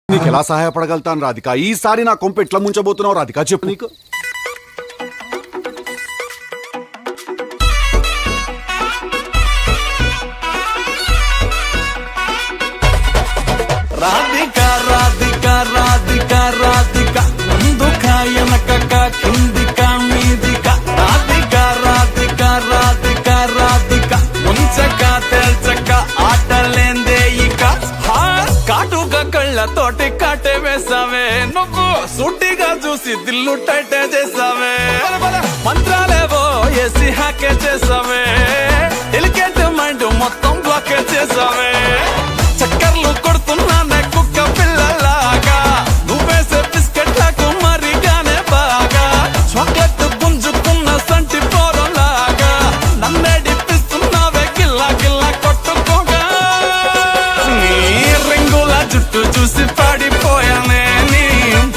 నీకు ఎలా సహాయపడగలుగుతాను రాధిక? ఈసారి నా కొంప ఎట్లా ముంచబోతున్నావు రాధిక, చెప్పు. నీకు రాధిక రాధిక రాధిక రాధిక ముందుక వెనకక కిందిక మీదిక రాధిక రాధిక రాధిక రాధిక ముంచక తెల్చక ఆటలేందే ఇక కాటుక కళ్ళతోటి కాటే వేసావే నువ్వు సూటిగా చూసి దిల్లు టైటే చేసావే మంత్రాలేవో వేసి హ్యాకే చేసావే డెలికేట్ మైండ్ మొత్తం బ్లాకే చేసావే చక్కర్లు కొడుతున్నానే కుక్క పిల్లలాగా నువ్వేసే బిస్కెట్లకు మరిగానే బాగా చాక్లెట్ గుంజుకున్న సంటి పోరలాగా నన్నేడిపిస్తున్నావే గిల్లా గిల్లా కొట్టుకోగా నీ రింగుల జుట్టు చూసి పాడిపోయానే నీ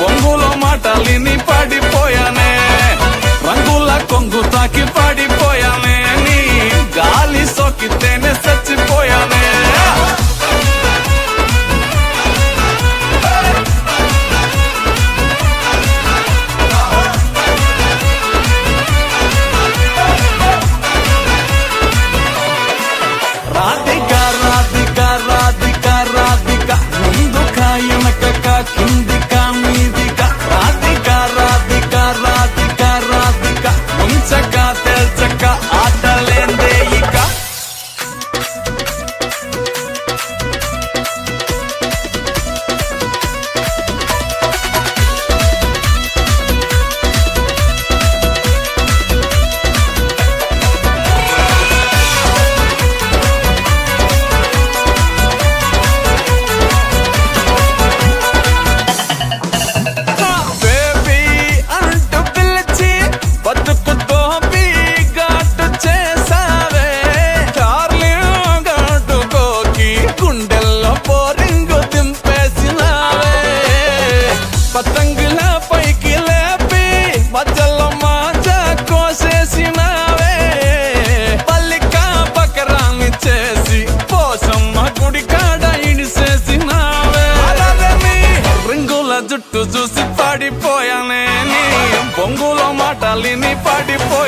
బొంగులో మాటలిని పాడిపోయానే రంగుల కొంగు తాకి పాడిపోయానే నీ గాలి సోకితేనే చచ్చిపోయానే రాధిక రాధిక రాధిక రాధిక ముందుక వెనకక కిందిక మీదిక రాధిక రాధిక రాధిక రాధిక ముంచక తెల్చక ఆటలేందే ఇక బేబీ అంటూ పిలిచి బతుకు గోపి ఘాటు చేసావే చార్లింగ్ ఘాటుకోకి గుండెల్లో బోరింగు దింపేసినావే పతంగుల పైకి లేపి మధ్యలో మాజా కోసేసినావే పల్లిక బకరాన్ని చేసి పోసమ్మ గుడి కాడ ఇడిసేసినావే రింగుల జుట్టు చూసి పాడిపోయానే నీ బొంగులో మాటలిని పాడిపో